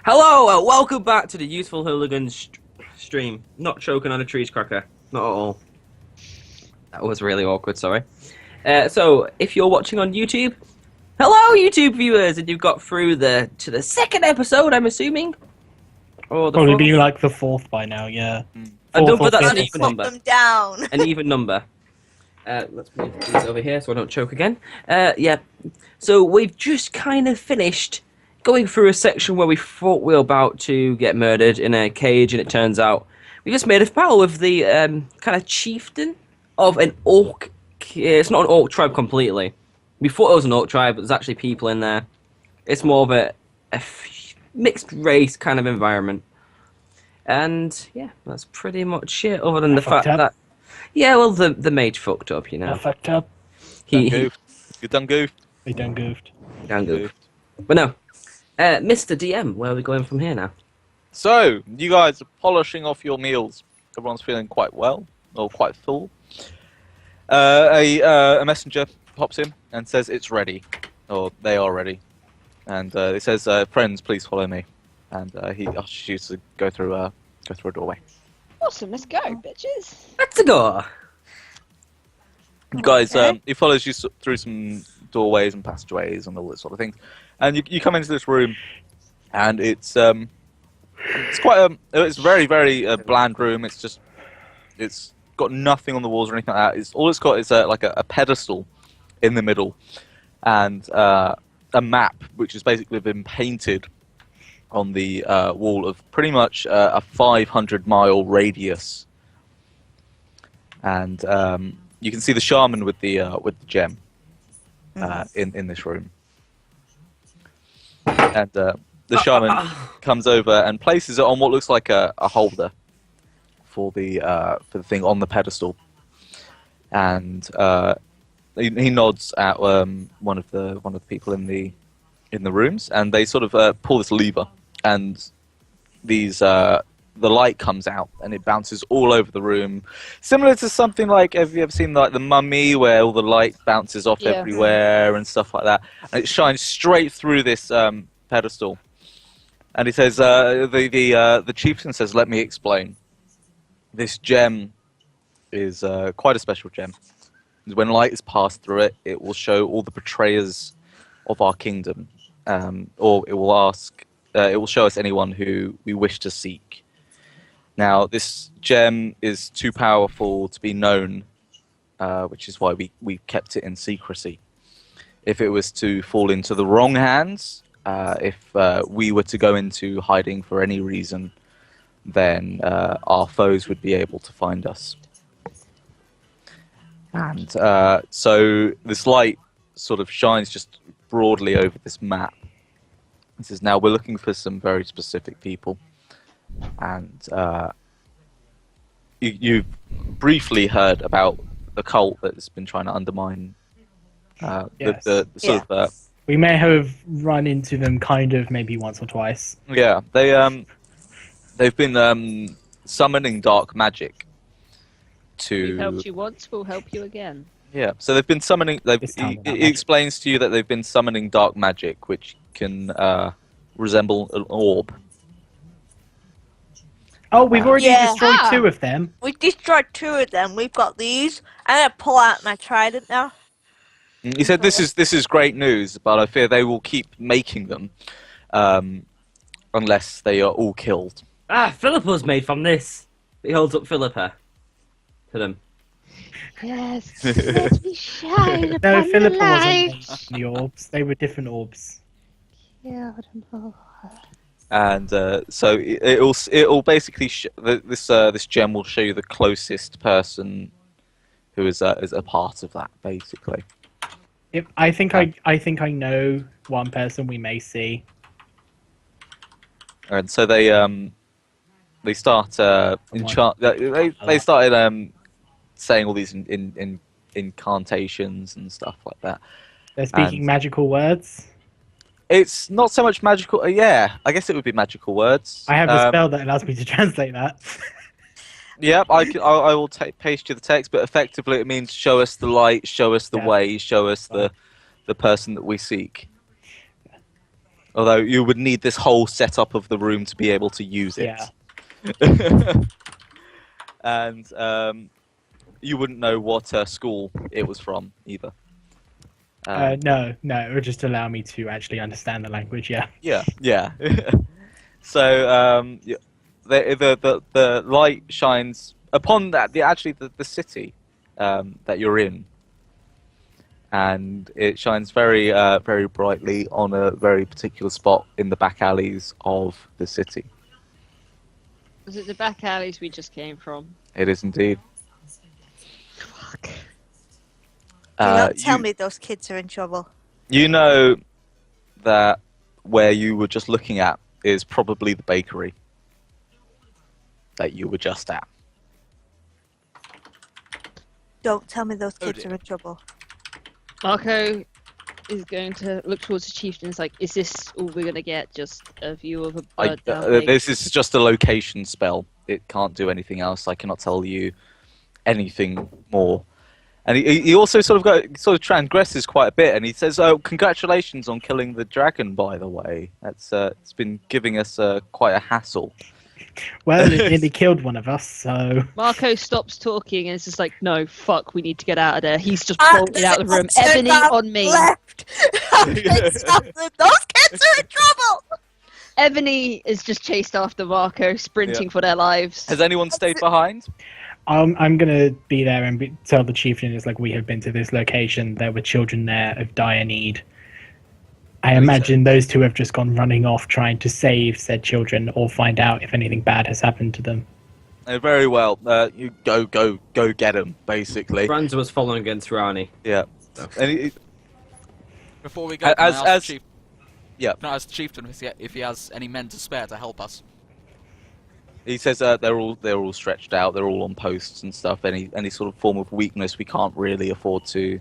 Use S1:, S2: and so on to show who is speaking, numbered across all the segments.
S1: Hello, welcome back to the Useful Hooligans stream. Not choking on a trees cracker, not at all. That was really awkward, sorry. So, if you're watching on YouTube, hello YouTube viewers, and you've got through to the second episode, I'm assuming? Or the
S2: Probably
S1: fourth?
S2: be like the fourth by now, yeah.
S1: But that's an
S2: fifth
S1: even
S2: episode.
S1: number.
S3: Them down.
S1: An even number. Let's move these over here so I don't choke again. Yeah. So we've just kind of finished going through a section where we thought we were about to get murdered in a cage, and it turns out we just made a battle with the kind of chieftain of an orc. It's not an orc tribe completely. We thought it was an orc tribe, but there's actually people in there. It's more of a mixed race kind of environment. And yeah, that's pretty much it. Other than the fact that, yeah, well, the mage fucked up, you know.
S2: I fucked up.
S1: He
S4: Goofed. You done goofed.
S2: They done goofed.
S1: done goofed. But no, Mr. DM, where are we going from here now?
S4: So, you guys are polishing off your meals. Everyone's feeling quite well, or quite full. A messenger pops in and says it's ready, or they are ready. And it says, friends, please follow me. And he asks you to go through a doorway.
S3: Awesome, let's go, bitches.
S1: Let's go.
S4: You guys,
S3: Okay.
S4: he follows you through some doorways and passageways and all that sort of things. And you come into this room, and it's quite it's a very very bland room. It's got nothing on the walls or anything like that. All it's got is like a pedestal in the middle, and a map which has basically been painted on the wall of pretty much a 500-mile radius, and you can see the shaman with the gem in this room, and the shaman comes over and places it on what looks like a holder for the thing on the pedestal, and he nods at one of the people in the rooms, and they sort of pull this lever, and these the light comes out and it bounces all over the room, similar to something like, have you ever seen like The Mummy, where all the light bounces off everywhere and stuff like that, and it shines straight through this pedestal. And he says, the chieftain says, let me explain. This gem is quite a special gem. When light is passed through it, it will show all the betrayers of our kingdom, or it will show us anyone who we wish to seek. Now, this gem is too powerful to be known, which is why we kept it in secrecy. If it was to fall into the wrong hands, if we were to go into hiding for any reason, then our foes would be able to find us. And so this light sort of shines just broadly over this map. It says, now we're looking for some very specific people. And you've briefly heard about the cult that's been trying to undermine
S2: Yes.
S4: the sort of...
S2: We may have run into them kind of maybe once or twice.
S4: Yeah, they've been summoning dark magic
S5: We've
S4: to...
S5: helped you once, we'll help you again.
S4: Yeah, so they've been summoning...
S2: This time
S4: He
S2: without magic.
S4: explains to you that they've been summoning dark magic, which can resemble an orb.
S2: Oh, we've already
S3: Yeah.
S2: destroyed
S3: Ah.
S2: 2 of them.
S3: We destroyed 2 of them. We've got these. I'm gonna pull out my trident now.
S4: He said, this is great news, but I fear they will keep making them unless they are all killed.
S1: Philippa's made from this. He holds up Philippa to them.
S5: Yes, let me shine
S2: No,
S5: upon the
S2: Philippa
S5: light.
S2: wasn't the orbs. They were different orbs.
S4: And so it'll basically this gem will show you the closest person who is a part of that, basically.
S2: I think I know one person we may see.
S4: And so they start they started saying all these in incantations and stuff like that.
S2: They're speaking
S4: And-
S2: magical words.
S4: It's not so much magical. Yeah, I guess it would be magical words.
S2: I have a spell that allows me to translate that.
S4: Yep, I will paste you the text, but effectively it means show us the light, show us the
S2: Yeah.
S4: way, show us the person that we seek. Although you would need this whole setup of the room to be able to use it.
S2: Yeah.
S4: And you wouldn't know what school it was from either.
S2: No, it would just allow me to actually understand the language. Yeah.
S4: Yeah. So the light shines upon that the city that you're in, and it shines very very brightly on a very particular spot in the back alleys of the city.
S5: Was it the back alleys we just came from?
S4: It is indeed.
S5: Fuck.
S3: Do not tell
S4: You-
S3: me those kids are in trouble.
S4: You know that where you were just looking at is probably the bakery that you were just at.
S3: Don't tell me those
S6: Oh,
S3: kids
S6: dear.
S3: are in trouble.
S5: Marco is going to look towards the chieftain. It's like, is this all we're gonna get? Just a view of a bird down there?
S4: This is just a location spell. It can't do anything else. I cannot tell you anything more. And he also sort of transgresses quite a bit, and he says, "Oh, congratulations on killing the dragon, by the way. That's it's been giving us quite a hassle."
S2: Well, it nearly killed one of us, so.
S5: Marco stops talking and it's just like, no, fuck, we need to get out of there. He's just
S3: Ah,
S5: bolted out of the room.
S3: turn
S5: Ebony
S3: back
S5: on me.
S3: Left. Stop them. Those kids are in trouble.
S5: Ebony is just chased after Marco, sprinting for their lives.
S4: Has anyone stayed behind?
S2: I'm gonna be there and tell the chieftain it's like we have been to this location. There were children there of dire need. I imagine those two have just gone running off trying to save said children or find out if anything bad has happened to them.
S4: Very well. You go get him, basically.
S1: Brands was following against Rani.
S4: Yeah. And
S6: Before we go, can I ask the chief?
S4: Yeah.
S6: Can I ask the chieftain if he has any men to spare to help us?
S4: he says they're all stretched out. They're all on posts and stuff. Any sort of form of weakness, we can't really afford to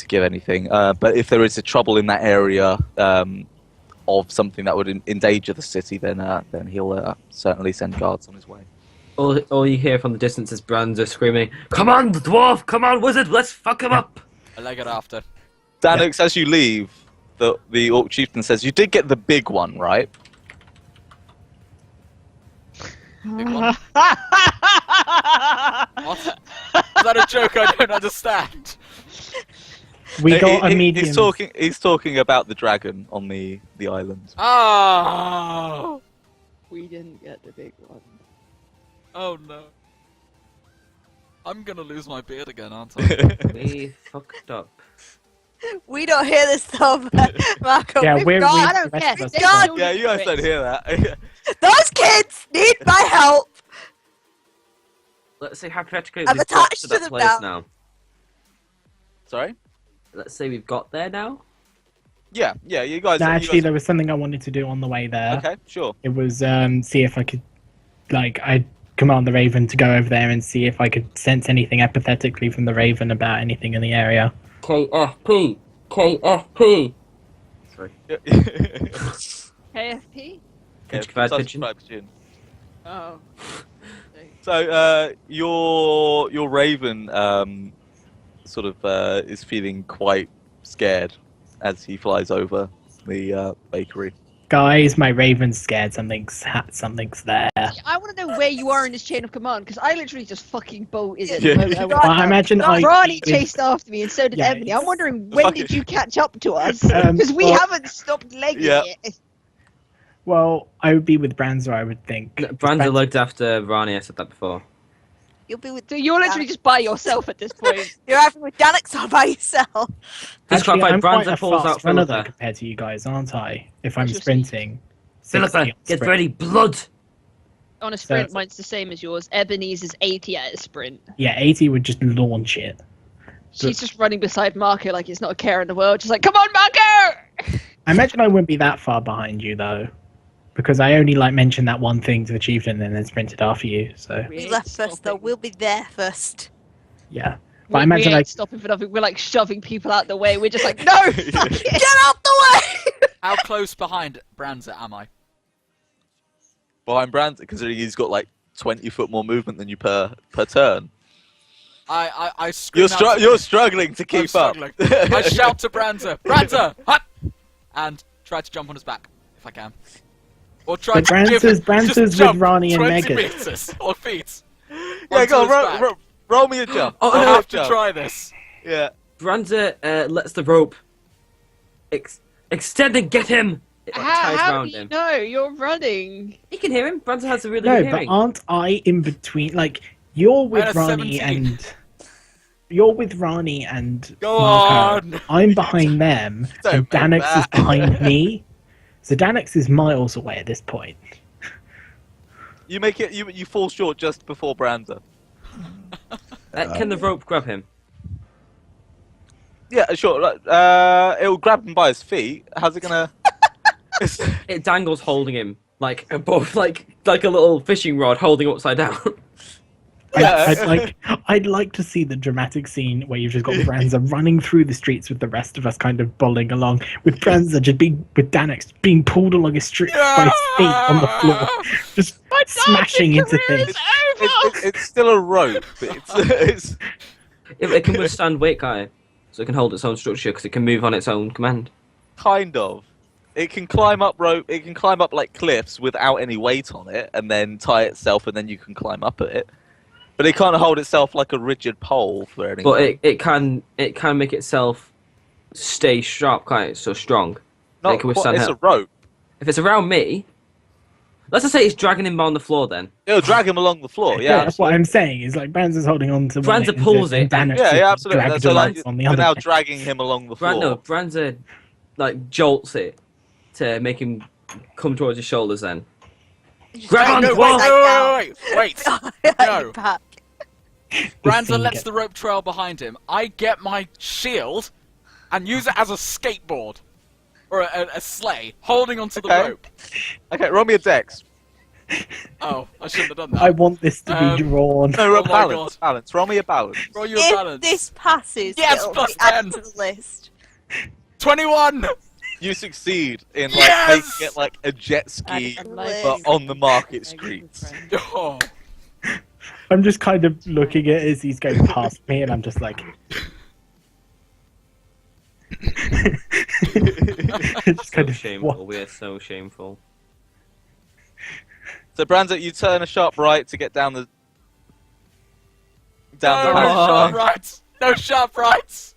S4: give anything. But if there is a trouble in that area of something that would endanger the city, then he'll certainly send guards on his way.
S1: All you hear from the distance is Brands screaming, "Come on, dwarf! Come on, wizard! Let's fuck him up!"
S6: A leg it after.
S4: Danux, as you leave, the orc chieftain says, "You did get the big one, right?"
S6: Big one. What? Is that a joke I don't understand?
S2: We got a medium.
S4: He's talking about the dragon on the island.
S6: Oh!
S5: We didn't get the big one.
S6: Oh no. I'm gonna lose my beard again, aren't I?
S1: We fucked up.
S3: We don't hear this though, Marco.
S2: Yeah,
S3: We've
S2: we're-
S3: got-
S5: I don't
S2: the
S5: care.
S2: rest of us
S5: They
S3: don't.
S5: still
S4: Yeah,
S5: need
S4: you guys
S5: it.
S4: don't hear that.
S3: Those kids need my help.
S1: Let's say hypothetically
S3: I'm
S1: we've got
S3: attached
S1: to
S3: to
S1: that
S3: them
S1: place
S3: now.
S1: now.
S4: Sorry?
S1: Let's say we've got there now.
S4: Yeah, you guys.
S2: No,
S4: you
S2: actually,
S4: guys-
S2: there was something I wanted to do on the way there.
S4: Okay, sure.
S2: It was see if I could, I'd command the Raven to go over there and see if I could sense anything empathetically from the Raven about anything in the area.
S1: KFP. KFP. Sorry.
S5: KFP?
S1: Pigeon fried pigeon.
S4: pigeon.
S5: Oh.
S4: So your raven sort of is feeling quite scared as he flies over the bakery.
S2: Guys, my Raven's scared. Something's there.
S5: I want to know where you are in this chain of command, because I literally just fucking bolted at
S4: Yeah.
S5: the moment.
S2: Well, I imagine
S5: Ronnie chased after me, and so did
S2: Yeah,
S5: Ebony. I'm
S2: it's-
S5: wondering, when
S4: Fucking-
S5: did you catch up to us?
S2: Um,
S5: Because we
S2: well-
S5: haven't stopped legging
S4: Yeah.
S5: it.
S2: Well, I would be with Branzer, I would think.
S1: Brands looked after Rani. I said that before.
S3: You'll be with.
S5: So you're literally just by yourself at this point.
S3: You're either with Danix or by yourself.
S1: Just
S2: Actually,
S1: clarify,
S2: I'm quite
S1: Brands
S2: a
S1: pulls
S2: fast
S1: out
S2: runner though
S1: Philippa.
S2: compared to you guys, aren't I? If I'm
S5: What's your
S2: sprinting. 60
S1: Philippa,
S2: on
S1: get
S2: sprint.
S1: ready, blood!
S5: On a sprint,
S2: So-
S5: mine's the same as yours. Ebony's is 80 at a sprint.
S2: Yeah, 80 would just launch it.
S5: She's just running beside Marco like it's not a care in the world. Just like, come on, Marco!
S2: I imagine I wouldn't be that far behind you though, because I only mentioned that one thing to the chieftain and then sprinted after you. So
S3: We left first though. We'll be there first.
S2: yeah, but I imagine
S5: we ain't stopping for nothing. We're like shoving people out the way. We're just like, no, fuck it.
S3: Get out the way!
S6: How close behind Branza am I?
S4: Behind Brand, considering he's got like 20-foot more movement than you per turn.
S6: I scream
S4: You're
S6: out to-
S4: you're struggling to
S6: I'm
S4: keep up.
S6: struggling. I shout to Branza, Branza, hut! And try to jump on his back if I can, or try
S2: But
S6: to give him
S2: Brancer's
S6: just
S2: with
S6: jump
S2: Ronnie and
S6: 20
S2: Megan.
S6: meters or feet.
S4: Yeah,
S6: onto
S4: go on,
S6: his back.
S4: roll me a jump.
S1: Oh,
S6: I
S1: no,
S6: have to
S4: jump.
S6: try this.
S4: Yeah.
S1: Branza lets the rope extend and get him. It like, ties
S5: How
S1: around
S5: do you
S1: him.
S5: know? You're running.
S1: He can hear him. Branza has a really
S2: No,
S1: good
S2: but
S1: hearing.
S2: aren't I in between? Like, you're with
S6: Minus
S2: Ronnie
S6: 17.
S2: and... You're with Ronnie and
S6: Go
S2: Marco.
S6: on.
S2: I'm behind them,
S4: Don't
S2: and
S4: make
S2: Danix is
S4: that.
S2: behind me. So Danix is miles away at this point.
S4: You make it. You fall short just before Branza.
S1: Can the rope grab him?
S4: Yeah, sure. It'll grab him by his feet. How's it gonna?
S1: It dangles, holding him like above, like a little fishing rod, holding him upside down.
S4: Yeah.
S2: I'd like to see the dramatic scene where you've just got Branza running through the streets with the rest of us kind of bowling along, with Branza just being with Danix being pulled along his street by his feet on the floor, just smashing into
S5: career
S2: things.
S5: is
S4: It's still a rope. It's
S1: It can withstand weight, Kai, so it can hold its own structure because it can move on its own command.
S4: kind of. It can climb up rope. It can climb up like cliffs without any weight on it, and then tie itself, and then you can climb up it. But it can't hold itself like a rigid pole for anything.
S1: But it can make itself stay sharp, Kai. It's so strong.
S4: Not
S1: it can withstand
S4: it's
S1: hell.
S4: a rope.
S1: If it's around me, let's just say it's dragging him on the floor. Then
S4: It'll drag him along the floor. Yeah,
S2: That's what I'm saying. Is like Branza's holding on to one
S1: Branza
S2: end
S1: pulls
S2: and
S1: it,
S2: Danix
S4: yeah,
S2: is
S4: absolutely.
S2: dragged
S4: So
S2: along
S4: like,
S2: on the
S4: you're
S2: other
S4: now
S2: end.
S4: dragging him along the floor.
S1: Branza like jolts it to make him come towards his shoulders. Then grab on,
S6: No,
S1: dwarf!
S6: wait.
S3: No.
S6: No.
S2: This
S6: Branza
S2: scene
S6: lets
S2: gets-
S6: the rope trail behind him. I get my shield and use it as a skateboard. Or a sleigh, holding onto the
S4: Okay.
S6: rope.
S4: Okay, roll me a dex.
S6: Oh, I shouldn't have done that.
S2: I want this to be drawn.
S4: No, roll
S6: Oh my
S4: balance. Balance. Roll me a balance.
S6: Roll your
S3: If
S6: balance.
S3: this passes,
S6: Yes,
S3: it'll
S6: plus
S3: be added
S6: 10.
S3: to the list.
S6: 21!
S4: You succeed in like
S6: Yes!
S4: making it like a jet ski,
S3: Like-
S4: but on the market streets.
S6: Oh.
S2: I'm just kind of looking at it as he's going past me, and I'm just like, just kind of
S1: Shameful.
S2: what?
S1: We are so shameful.
S4: So Branza, you turn a sharp right to get down the
S6: No sharp rights! No sharp rights!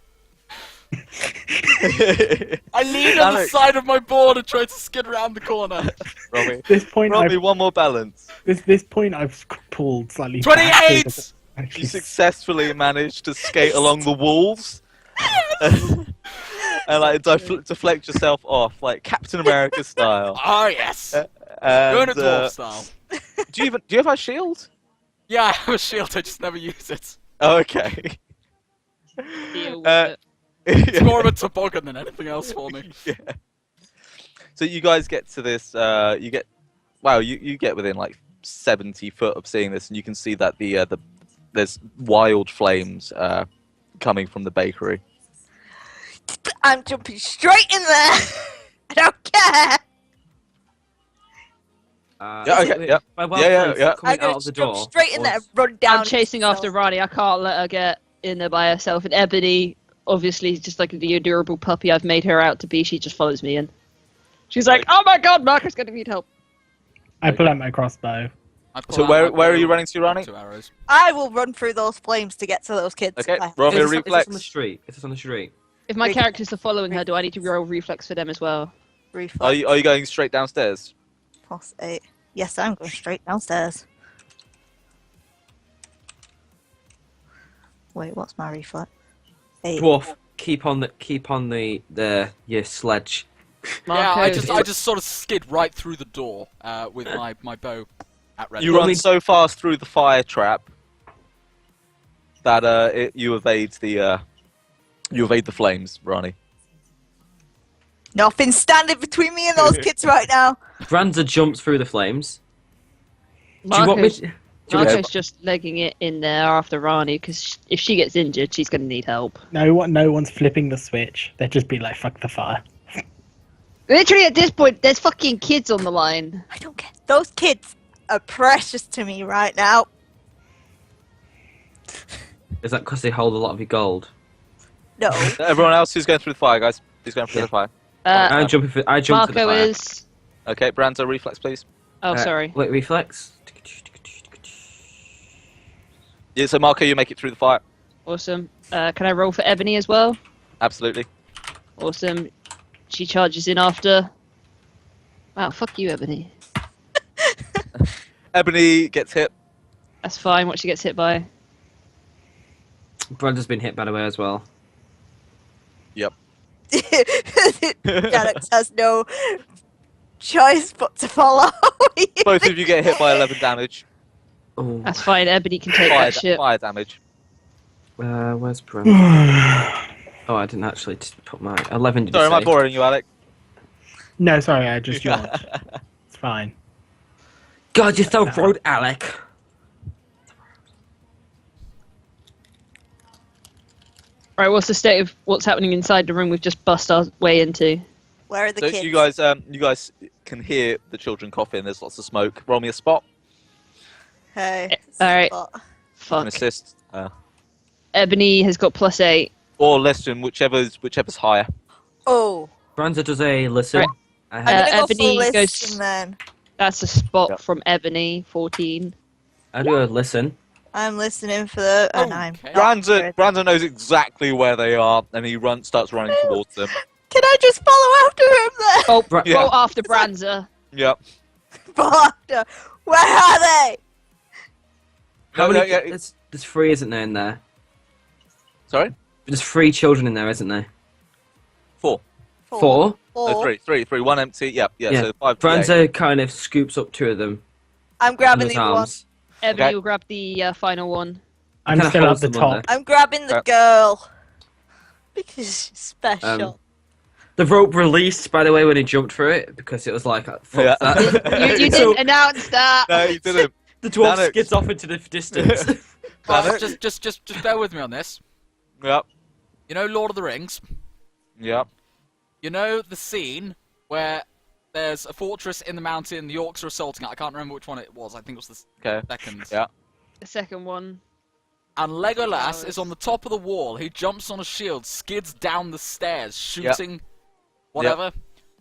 S6: I lean on the
S4: Alex.
S6: side of my board and try to skid around the corner.
S4: Roll me,
S2: At this point,
S4: roll
S2: I've
S4: me one more balance.
S2: this point I've pulled slightly.
S6: 28!
S2: backwards.
S4: You
S2: Actually,
S4: successfully managed to skate along the walls and like deflect yourself off, like Captain America style.
S6: Oh, yes! Going
S4: And,
S6: a dwarf style.
S4: do you have a shield?
S6: Yeah, I have a shield, I just never use it.
S4: Oh, okay.
S5: Deal with
S4: Uh,
S5: it.
S6: It's more of a toboggan than anything else for me.
S4: Yeah. So you guys get to this. You get within like 70 foot of seeing this, and you can see that there's wild flames coming from the bakery.
S3: I'm jumping straight in there. I don't care.
S4: Yeah, okay, yeah.
S1: By
S4: Yeah, yeah, yeah.
S1: coming
S3: I'm gonna
S1: out of the
S3: jump
S1: door.
S3: straight in there and run down.
S5: I'm chasing after Ronnie. I can't let her get in there by herself. And Ebony, obviously, just like the adorable puppy I've made her out to be, she just follows me in. She's like, "Oh my God, Marcus gonna need help."
S2: I pull out my crossbow.
S6: I'd pull
S4: So
S6: out
S4: where
S6: my
S4: are you
S6: bow,
S4: running to, Ronnie?
S6: 2 arrows.
S3: I will run through those flames to get to those kids.
S4: Okay,
S3: I-
S4: roll me a
S1: Is this on the
S4: reflex.
S1: street? Is this on the street?
S5: If my
S3: Reflex.
S5: characters are following her, do I need to roll reflex for them as well?
S3: Reflex.
S4: Are you going straight downstairs?
S3: Plus 8. Yes, I'm going straight downstairs. Wait, what's my reflex? 8.
S1: Dwarf, keep on your sledge.
S6: Yeah,
S5: Marcos,
S6: I just sort of skid right through the door with my bow at ready.
S4: You run so fast through the fire trap that you evade the flames, Ronnie.
S3: Nothing standing between me and those kids right now.
S1: Branza jumps through the flames. Do you want me?
S5: Marcos,
S1: To, do you want me
S5: Marcos just legging it in there after Ronnie, because if she gets injured, she's gonna need help.
S2: No one's flipping the switch. They'd just be like, "Fuck the fire."
S5: Literally, at this point, there's fucking kids on the line.
S3: I don't care. Those kids are precious to me right now.
S1: Is that because they hold a lot of your gold?
S3: No.
S4: Everyone else who's going through the fire, guys. Who's going through the fire?
S1: I jump to the
S5: Marco
S1: fire.
S5: is.
S4: Okay, Branzo, reflex, please.
S5: Oh, sorry.
S1: Wait, reflex.
S4: Yeah, so Marco, you make it through the fire.
S5: Awesome. Can I roll for Ebony as well?
S4: Absolutely.
S5: Awesome. She charges in after. Wow, fuck you, Ebony.
S4: Ebony gets hit.
S5: That's fine. What she gets hit by.
S1: Brenda's been hit by the way as well.
S4: Yep.
S3: Janux has no choice but to follow.
S4: Both of you get hit by 11 damage.
S1: Oh,
S5: That's fine. Ebony can take that shit.
S4: Fire damage.
S1: where's Brenda? Oh, I didn't actually put my 11. Did
S4: Sorry,
S1: you
S4: am I
S1: say?
S4: boring you, Alec?
S2: No, sorry, I just yawned. It's fine.
S1: God, you're so rude, Alec.
S5: Right, what's the state of what's happening inside the room we've just bust our way into?
S3: Where are the
S4: So
S3: kids?
S4: you guys can hear the children coughing. There's lots of smoke. Roll me a spot.
S3: Hey.
S5: Alright.
S4: An
S5: Fuck.
S4: assist.
S5: Ebony has got +8.
S4: Or listen, whichever's higher.
S3: Oh.
S1: Brenda does a listen.
S5: Right.
S1: I
S3: I'm
S1: have,
S3: gonna go
S5: Ebony
S3: full
S5: goes-
S3: listen then.
S5: That's a spot
S4: Yep.
S5: from Ebony, 14.
S1: I do a listen.
S3: I'm listening for the. And I'm.
S6: Okay.
S4: Brandon knows exactly where they are, and he starts running towards them.
S3: Can I just follow after him then?
S5: Oh,
S1: Right.
S4: Yeah.
S5: go after Branza.
S4: Yep.
S3: Follow after. Where are they?
S1: How
S4: No,
S1: many?
S4: yeah,
S1: There's 3, isn't there, in there?
S4: Sorry?
S1: There's 3 children in there, isn't there?
S4: 4.
S1: 4?
S4: No, 3. 1 empty. Yep. Yeah.
S1: Yeah.
S4: So 5.
S1: Brenda kind of scoops up 2 of them
S3: I'm
S1: on
S3: grabbing
S1: his
S3: the other one.
S1: arms.
S5: Ebony
S4: Okay.
S5: will grab the final one.
S2: I'm
S1: Kinda
S2: still at
S1: holds
S2: the
S1: them on
S2: top.
S3: I'm grabbing the girl. Because she's special.
S1: The rope released, by the way, when he jumped through it, because it was like, fuck
S4: Yeah.
S1: that.
S5: You
S1: So
S5: didn't announce that.
S4: No, you didn't.
S1: the dwarf
S4: Danux.
S1: skids off into the distance.
S6: Right, just bear with me on this.
S4: Yep.
S6: You know Lord of the Rings?
S4: Yep.
S6: You know the scene where there's a fortress in the mountain, the orcs are assaulting it. I can't remember which one it was. I think it was the
S4: Okay.
S6: second.
S4: Yeah.
S5: The second one.
S6: And Legolas
S5: Flowers.
S6: is on the top of the wall. He jumps on a shield, skids down the stairs, shooting whatever.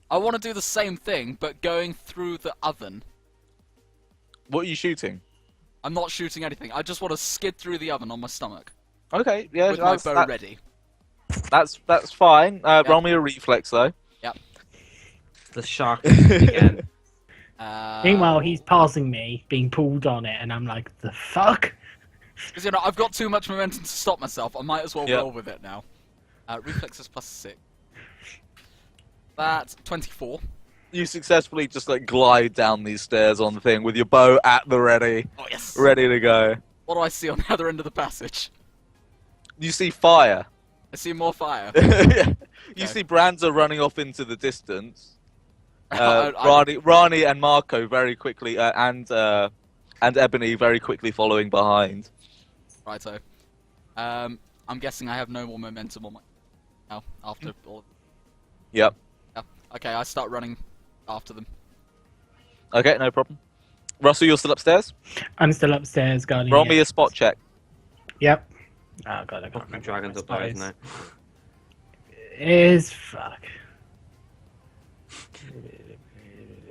S6: I want to do the same thing, but going through the oven.
S4: What are you shooting?
S6: I'm not shooting anything. I just want to skid through the oven on my stomach
S4: Okay. Yeah.
S6: with my bow ready.
S4: That's fine. Roll me a reflex though.
S1: the shark again.
S2: Meanwhile, he's passing me, being pulled on it, and I'm like, the fuck?
S6: Because, you know, I've got too much momentum to stop myself. I might as well
S4: Yep.
S6: roll with it now. Reflexes +6. That's 24.
S4: You successfully just like glide down these stairs on the thing with your bow at the ready,
S6: Oh, yes.
S4: ready to go.
S6: What do I see on the other end of the passage?
S4: You see fire.
S6: I see more fire.
S4: Yeah. You
S6: Okay.
S4: see Branza running off into the distance.
S6: I-
S4: Rani and Marco very quickly, and Ebony very quickly following behind.
S6: Righto. I'm guessing I have no more momentum on my... now, after all...
S4: Yep.
S6: Yeah. Okay, I start running after them.
S4: Okay, no problem. Russell, you're still upstairs?
S2: I'm still upstairs guarding
S4: Roll
S2: it.
S4: me a spot check.
S2: Yep. Oh god, I can't
S1: Fucking
S2: remember.
S1: dragons
S2: what
S1: up
S2: my
S1: there,
S2: spot
S1: isn't it?
S2: is fuck.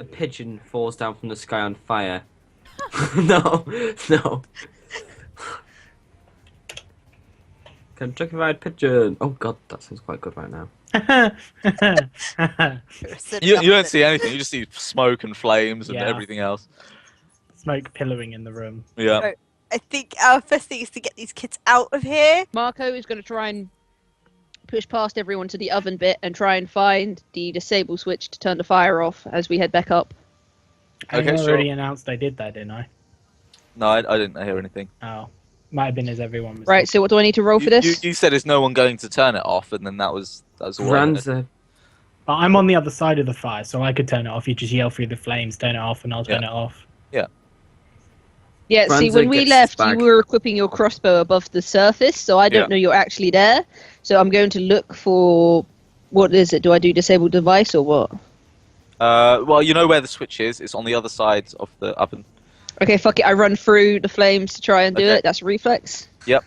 S1: A pigeon falls down from the sky on fire. No. Kentucky Fried Pigeon. Oh god, that sounds quite good right now.
S4: You don't see anything. You just see smoke and flames and
S2: Yeah.
S4: everything else.
S2: Smoke pillowing in the room.
S4: Yeah.
S3: Right. I think our first thing is to get these kids out of here.
S5: Marco is going to try and push past everyone to the oven bit and try and find the disable switch to turn the fire off as we head back up.
S2: I
S4: Okay,
S2: already
S4: sure.
S2: announced I did that, didn't I?
S4: No, I didn't hear anything.
S2: Oh. Might have been as everyone was.
S5: Right, so what do I need to roll for this?
S4: You said is no one going to turn it off, and then that was all. I heard.
S1: Ranza.
S2: But I'm on the other side of the fire, so I could turn it off. You just yell through the flames, turn it off, and I'll turn it off.
S5: Yeah, see,
S1: Ranza
S5: when we
S1: gets
S5: left,
S1: back.
S5: you were equipping your crossbow above the surface, so I don't
S4: Yeah.
S5: know you're actually there. So I'm going to look for... What is it? Do I do disable device or what?
S4: Well, you know where the switch is. It's on the other side of the oven.
S5: Okay, fuck it. I run through the flames to try and do
S4: Okay.
S5: it. That's reflex.
S4: Yep.